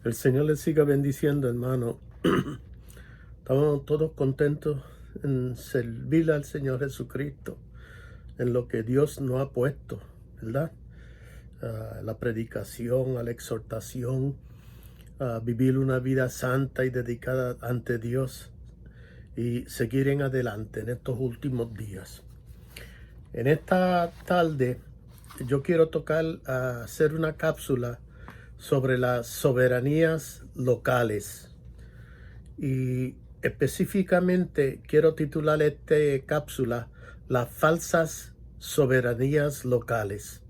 El Señor les siga bendiciendo, hermano. Estamos todos contentos en servir al Señor Jesucristo, en lo que Dios nos ha puesto, ¿verdad? La predicación, a la exhortación, a vivir una vida santa y dedicada ante Dios y seguir en adelante en estos últimos días. En esta tarde yo quiero hacer una cápsula sobre las soberanías locales y específicamente quiero titular esta cápsula las falsas soberanías locales.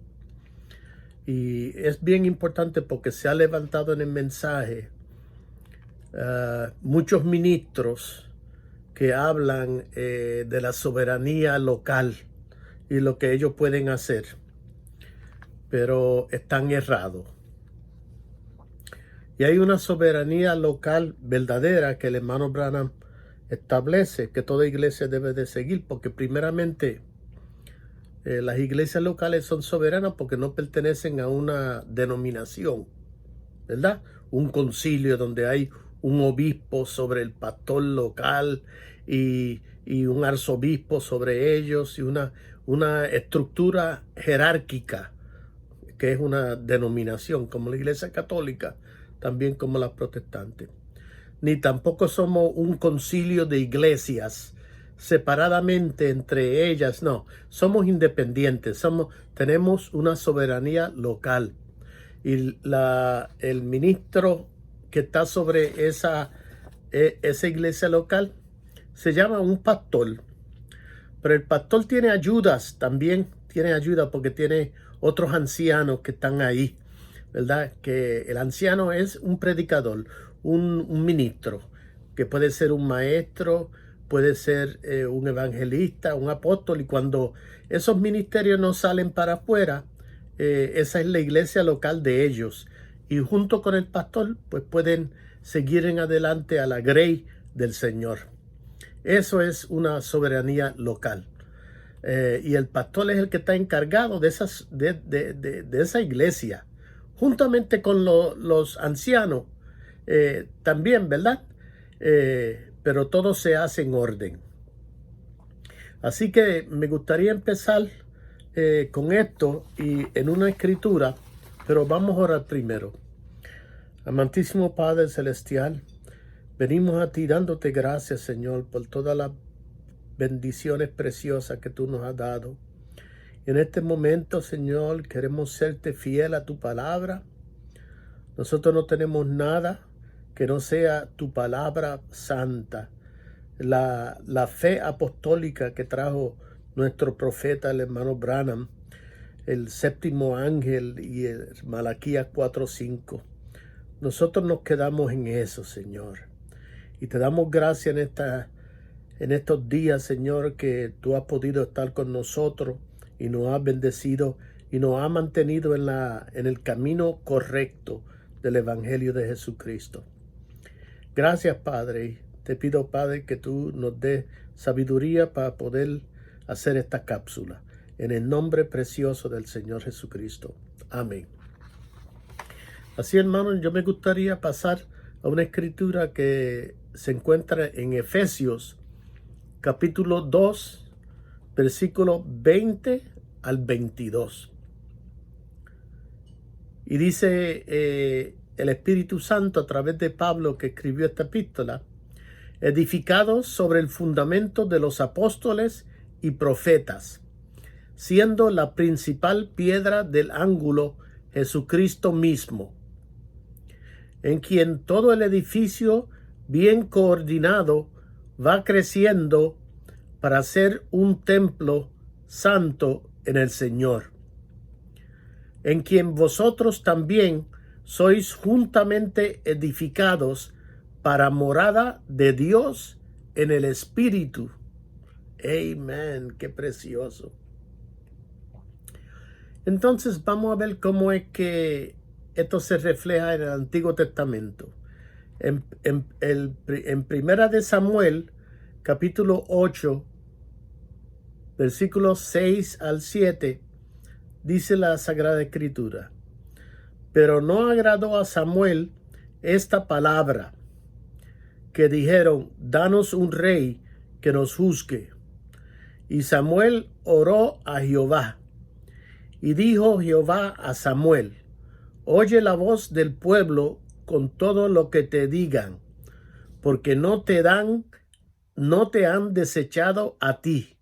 Y es bien importante porque se ha levantado en el mensaje muchos ministros que hablan de la soberanía local y lo que ellos pueden hacer, pero están errados. Y hay una soberanía local verdadera que el hermano Branham establece que toda iglesia debe de seguir, porque primeramente las iglesias locales son soberanas porque no pertenecen a una denominación, ¿verdad? Un concilio donde hay un obispo sobre el pastor local y un arzobispo sobre ellos y una estructura jerárquica que es una denominación, como la iglesia católica, también como las protestantes. Ni tampoco somos un concilio de iglesias separadamente entre ellas, no, somos independientes, tenemos una soberanía local. Y el ministro que está sobre esa iglesia local se llama un pastor, pero el pastor tiene ayudas también, tiene ayuda porque tiene otros ancianos que están ahí, ¿verdad? Que el anciano es un predicador, un ministro, que puede ser un maestro, puede ser un evangelista, un apóstol, y cuando esos ministerios no salen para afuera, esa es la iglesia local de ellos, y junto con el pastor pues pueden seguir en adelante a la grey del Señor. Eso es una soberanía local. Y el pastor es el que está encargado de esa iglesia, juntamente con los ancianos también, ¿verdad? Pero todo se hace en orden. Así que me gustaría empezar con esto y en una escritura, pero vamos a orar primero. Amantísimo Padre Celestial, venimos a ti dándote gracias, Señor, por todas las bendiciones preciosas que tú nos has dado. En este momento, Señor, queremos serte fiel a tu palabra. Nosotros no tenemos nada que no sea tu palabra santa. La fe apostólica que trajo nuestro profeta, el hermano Branham, el séptimo ángel y el Malaquías 4:5. Nosotros nos quedamos en eso, Señor. Y te damos gracias en estos días, Señor, que tú has podido estar con nosotros y nos has bendecido y nos has mantenido en el camino correcto del Evangelio de Jesucristo. Gracias, Padre. Te pido, Padre, que tú nos des sabiduría para poder hacer esta cápsula. En el nombre precioso del Señor Jesucristo. Amén. Así, hermanos, yo me gustaría pasar a una escritura que se encuentra en Efesios, capítulo 2, versículo 20 al 22. Y dice el Espíritu Santo a través de Pablo, que escribió esta epístola: edificados sobre el fundamento de los apóstoles y profetas, siendo la principal piedra del ángulo Jesucristo mismo, en quien todo el edificio bien coordinado va creciendo para ser un templo santo en el Señor, en quien vosotros también sois juntamente edificados para morada de Dios en el Espíritu. Amén, qué precioso. Entonces vamos a ver cómo es que esto se refleja en el Antiguo Testamento. En Primera de Samuel, capítulo 8, versículos 6 al 7, dice la Sagrada Escritura: pero no agradó a Samuel esta palabra, que dijeron: danos un rey que nos juzgue. Y Samuel oró a Jehová. Y dijo Jehová a Samuel: oye la voz del pueblo con todo lo que te digan, porque no te han desechado a ti,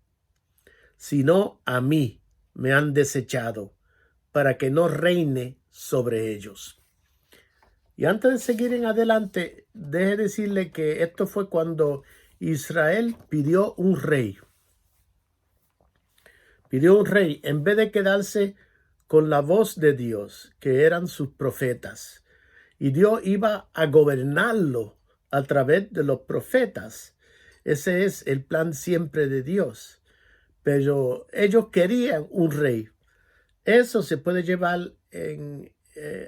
sino a mí me han desechado, para que no reine sobre ellos. Y antes de seguir en adelante, deje decirle que esto fue cuando Israel pidió un rey. Pidió un rey en vez de quedarse con la voz de Dios, que eran sus profetas. Y Dios iba a gobernarlo a través de los profetas. Ese es el plan siempre de Dios. Pero ellos querían un rey. Eso se puede llevar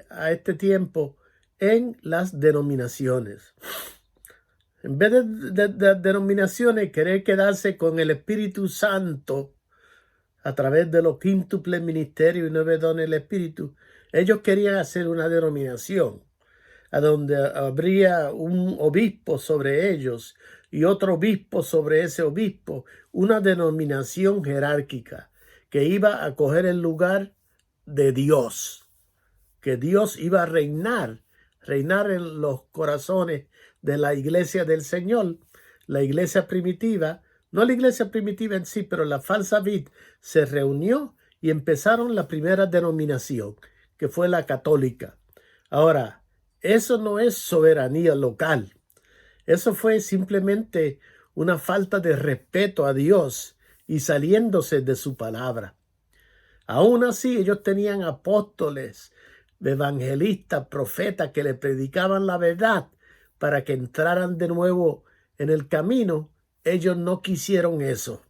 a este tiempo en las denominaciones. En vez de denominaciones, querer quedarse con el Espíritu Santo a través de los quíntuples ministerios y 9 dones del Espíritu, ellos querían hacer una denominación a donde habría un obispo sobre ellos y otro obispo sobre ese obispo, una denominación jerárquica que iba a coger el lugar de Dios, que Dios iba a reinar en los corazones de la iglesia del Señor, la iglesia primitiva. No la iglesia primitiva en sí, pero la falsa vid se reunió y empezaron la primera denominación, que fue la católica. Ahora, eso no es soberanía local. Eso fue simplemente una falta de respeto a Dios y saliéndose de su palabra. Aún así, ellos tenían apóstoles, evangelistas, profetas que le predicaban la verdad para que entraran de nuevo en el camino. Ellos no quisieron eso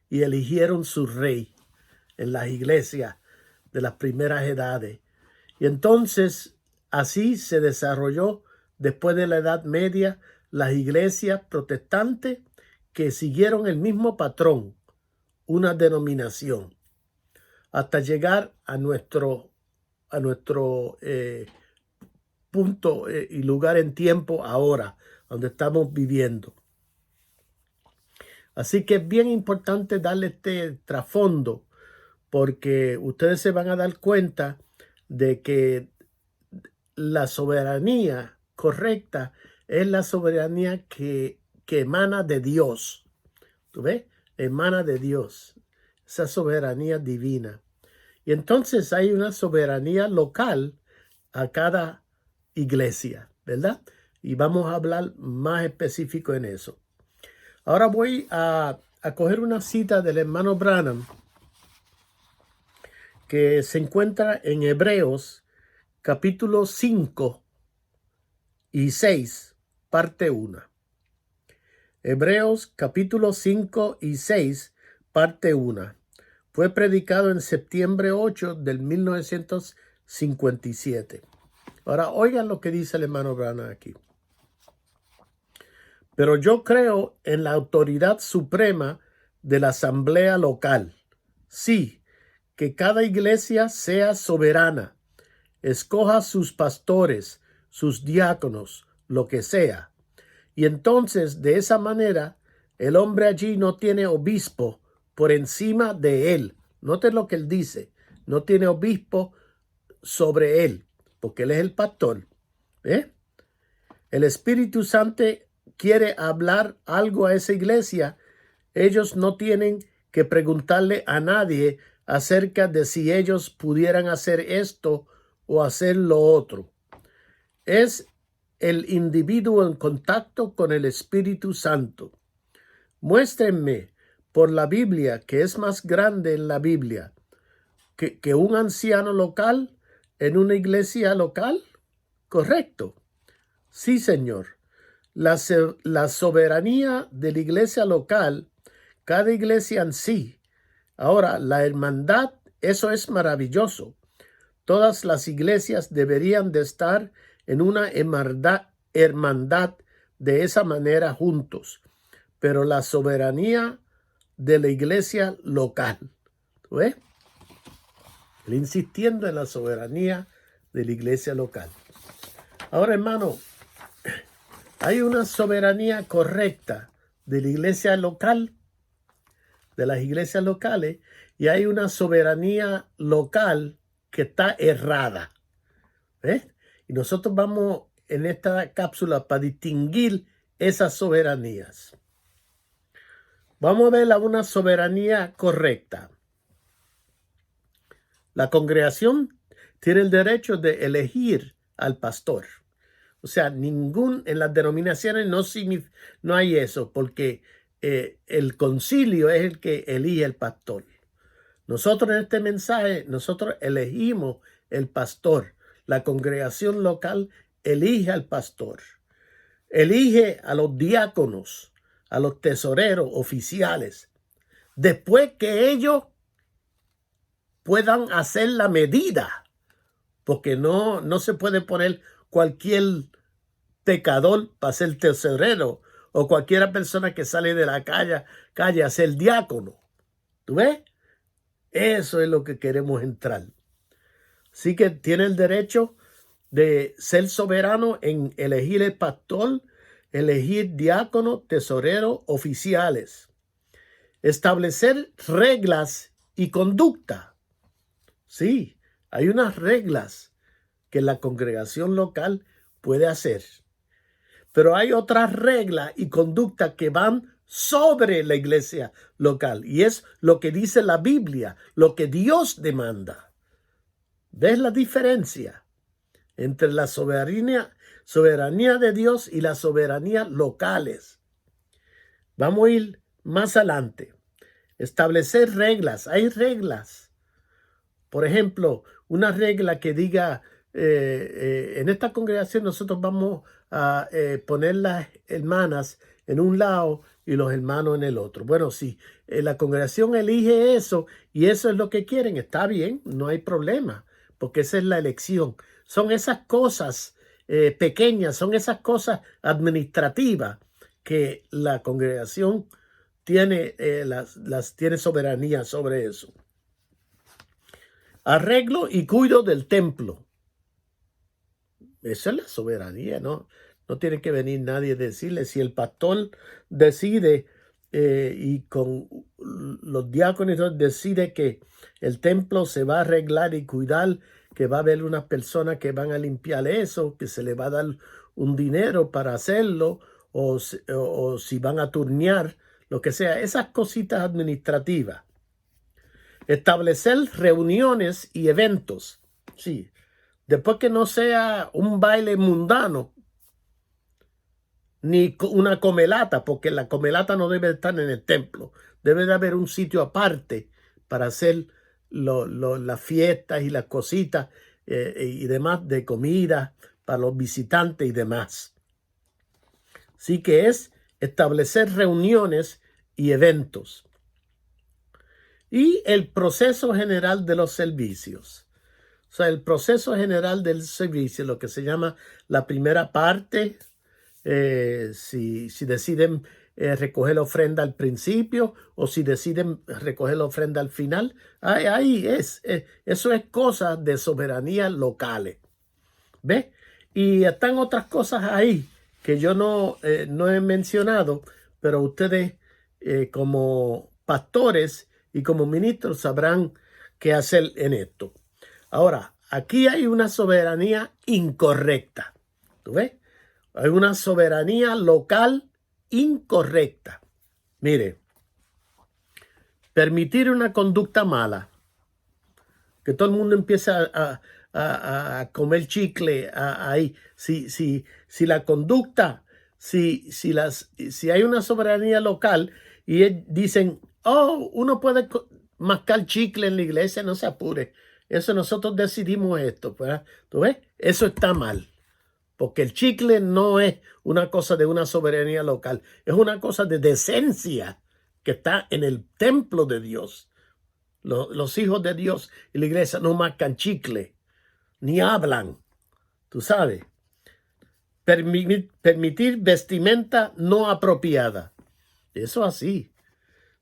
y eligieron su rey en las iglesias de las primeras edades. Y entonces así se desarrolló después de la Edad Media las iglesias protestantes que siguieron el mismo patrón, una denominación, hasta llegar a nuestro punto y lugar en tiempo ahora, donde estamos viviendo. Así que es bien importante darle este trasfondo, porque ustedes se van a dar cuenta de que la soberanía correcta es la soberanía que emana de Dios. ¿Tú ves? Emana de Dios. Esa soberanía divina. Y entonces hay una soberanía local a cada iglesia, ¿verdad? Y vamos a hablar más específico en eso. Ahora voy a coger una cita del hermano Branham que se encuentra en Hebreos capítulo 5 y 6, parte 1. Hebreos capítulo 5 y 6, parte 1. Fue predicado en septiembre 8 del 1957. Ahora oigan lo que dice el hermano Branham aquí. Pero yo creo en la autoridad suprema de la asamblea local. Sí, que cada iglesia sea soberana, escoja sus pastores, sus diáconos, lo que sea. Y entonces, de esa manera, el hombre allí no tiene obispo por encima de él. Noten lo que él dice. No tiene obispo sobre él, porque él es el pastor. El Espíritu Santo quiere hablar algo a esa iglesia. Ellos no tienen que preguntarle a nadie acerca de si ellos pudieran hacer esto o hacer lo otro. Es el individuo en contacto con el Espíritu Santo. Muéstrenme por la Biblia que es más grande en la Biblia que un anciano local en una iglesia local. Correcto. Sí, Señor. La soberanía de la iglesia local, cada iglesia en sí. Ahora, la hermandad, eso es maravilloso. Todas las iglesias deberían de estar en una hermandad de esa manera juntos. Pero la soberanía de la iglesia local. ¿Ves? Él insistiendo en la soberanía de la iglesia local. Ahora, hermano, hay una soberanía correcta de la iglesia local, de las iglesias locales, y hay una soberanía local que está errada. ¿Ves? Y nosotros vamos en esta cápsula para distinguir esas soberanías. Vamos a ver una soberanía correcta. La congregación tiene el derecho de elegir al pastor. O sea, en las denominaciones no hay eso, porque el concilio es el que elige el pastor. Nosotros en este mensaje, nosotros elegimos el pastor. La congregación local elige al pastor. Elige a los diáconos, a los tesoreros oficiales. Después que ellos puedan hacer la medida, porque no se puede poner cualquier pecador para ser tesorero o cualquiera persona que sale de la calle a ser diácono. ¿Tú ves? Eso es lo que queremos entrar. Así que tiene el derecho de ser soberano en elegir el pastor, elegir diácono, tesorero, oficiales. Establecer reglas y conducta. Sí, hay unas reglas que la congregación local puede hacer. Pero hay otras reglas y conductas que van sobre la iglesia local. Y es lo que dice la Biblia, lo que Dios demanda. ¿Ves la diferencia entre la soberanía de Dios y las soberanías locales? Vamos a ir más adelante. Establecer reglas. Hay reglas. Por ejemplo, una regla que diga, en esta congregación nosotros vamos a poner las hermanas en un lado y los hermanos en el otro. Bueno, si la congregación elige eso y eso es lo que quieren, está bien, no hay problema, porque esa es la elección. Son esas cosas pequeñas, son esas cosas administrativas que la congregación tiene, tiene soberanía sobre eso. Arreglo y cuido del templo. Esa es la soberanía, ¿no? No tiene que venir nadie a decirle. Si el pastor decide y con los diáconos decide que el templo se va a arreglar y cuidar, que va a haber unas personas que van a limpiar eso, que se le va a dar un dinero para hacerlo, o si van a turnear, lo que sea, esas cositas administrativas. Establecer reuniones y eventos. Sí. Después que no sea un baile mundano, ni una comelata, porque la comelata no debe estar en el templo. Debe de haber un sitio aparte para hacer las fiestas y las cositas y demás de comida para los visitantes y demás. Así que es establecer reuniones y eventos. Y el proceso general de los servicios. O sea, el proceso general del servicio, lo que se llama la primera parte, si deciden recoger la ofrenda al principio o si deciden recoger la ofrenda al final, ahí eso es cosa de soberanía locales. ¿Ves? Y están otras cosas ahí que yo no he mencionado, pero ustedes como pastores y como ministros sabrán qué hacer en esto. Ahora, aquí hay una soberanía incorrecta. ¿Tú ves? Hay una soberanía local incorrecta. Mire, permitir una conducta mala, que todo el mundo empieza a comer chicle ahí. Si la conducta, si hay una soberanía local y dicen, uno puede mascar chicle en la iglesia, no se apure. Eso nosotros decidimos esto, ¿verdad? ¿Tú ves? Eso está mal. Porque el chicle no es una cosa de una soberanía local. Es una cosa de decencia que está en el templo de Dios. Los hijos de Dios y la iglesia no mascan chicle, ni hablan. Tú sabes. Permitir vestimenta no apropiada. Eso así.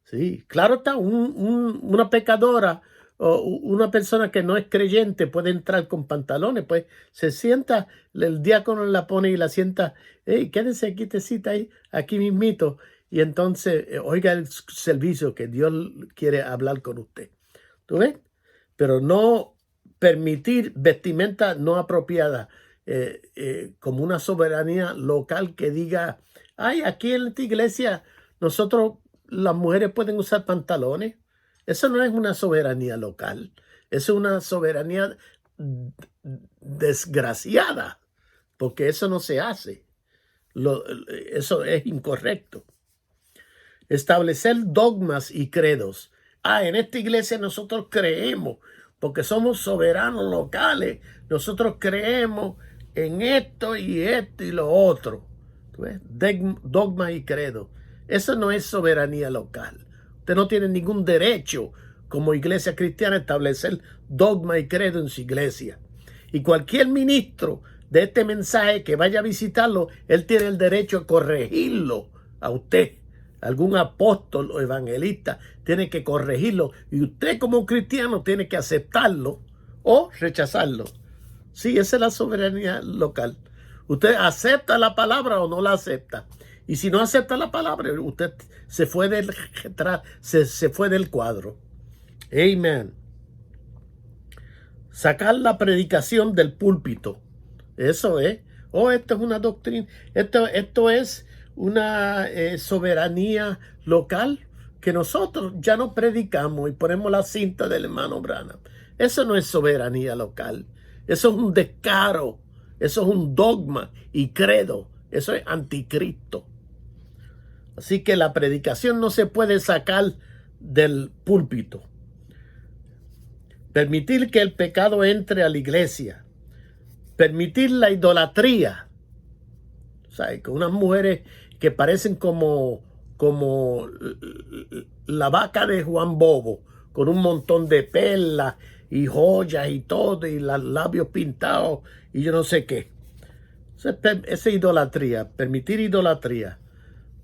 Sí, claro está, una pecadora o una persona que no es creyente puede entrar con pantalones, pues se sienta, el diácono la pone y la sienta, hey, quédese quietecita ahí, aquí mismito, y entonces oiga el servicio que Dios quiere hablar con usted. ¿Tú ves? Pero no permitir vestimenta no apropiada, como una soberanía local que diga, ay, aquí en esta iglesia nosotros, las mujeres pueden usar pantalones. Eso no es una soberanía local, es una soberanía desgraciada, porque eso no se hace. Eso es incorrecto. Establecer dogmas y credos. En esta iglesia nosotros creemos, porque somos soberanos locales, nosotros creemos en esto y lo otro. Dogma y credo. Eso no es soberanía local. Usted no tiene ningún derecho como iglesia cristiana a establecer dogma y credo en su iglesia. Y cualquier ministro de este mensaje que vaya a visitarlo, él tiene el derecho a corregirlo a usted. Algún apóstol o evangelista tiene que corregirlo y usted como cristiano tiene que aceptarlo o rechazarlo. Sí, esa es la soberanía local. Usted acepta la palabra o no la acepta. Y si no acepta la palabra, usted se fue del cuadro. Amén. Sacar la predicación del púlpito. Eso es. Esto es una doctrina. Esto es una soberanía local que nosotros ya no predicamos y ponemos la cinta del hermano Branham. Eso no es soberanía local. Eso es un descaro. Eso es un dogma y credo. Eso es anticristo. Así que la predicación no se puede sacar del púlpito. Permitir que el pecado entre a la iglesia. Permitir la idolatría. O sea, con unas mujeres que parecen como la vaca de Juan Bobo, con un montón de perlas y joyas y todo, y los labios pintados y yo no sé qué. Esa es idolatría, permitir idolatría.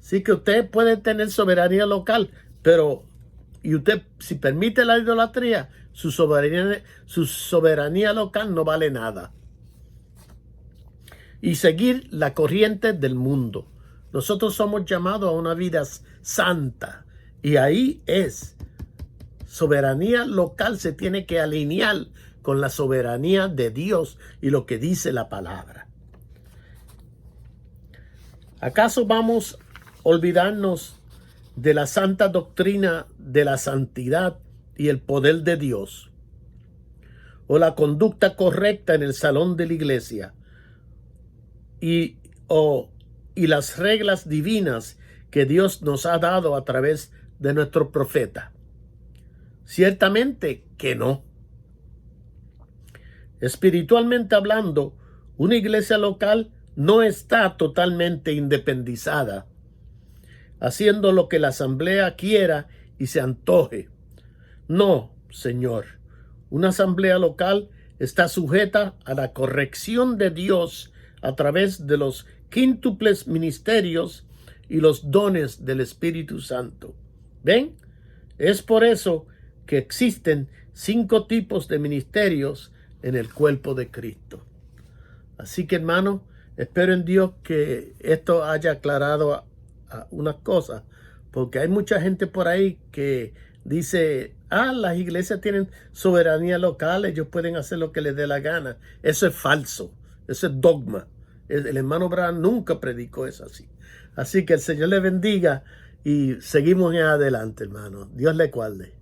Sí que usted puede tener soberanía local, pero y usted, si permite la idolatría, su soberanía local no vale nada. Y seguir la corriente del mundo. Nosotros somos llamados a una vida santa. Y ahí es. Soberanía local se tiene que alinear con la soberanía de Dios y lo que dice la palabra. ¿Acaso vamos a olvidarnos de la santa doctrina de la santidad y el poder de Dios? ¿O la conducta correcta en el salón de la iglesia? Y las reglas divinas que Dios nos ha dado a través de nuestro profeta. Ciertamente que no. Espiritualmente hablando, una iglesia local no está totalmente independizada, haciendo lo que la asamblea quiera y se antoje. No, Señor. Una asamblea local está sujeta a la corrección de Dios a través de los quíntuples ministerios y los dones del Espíritu Santo. ¿Ven? Es por eso que existen 5 tipos de ministerios en el cuerpo de Cristo. Así que, hermano, espero en Dios que esto haya aclarado unas cosas, porque hay mucha gente por ahí que dice, las iglesias tienen soberanía local, ellos pueden hacer lo que les dé la gana. Eso es falso, eso es dogma. El hermano Branham nunca predicó eso así. Así que el Señor le bendiga y seguimos en adelante, hermano. Dios le guarde.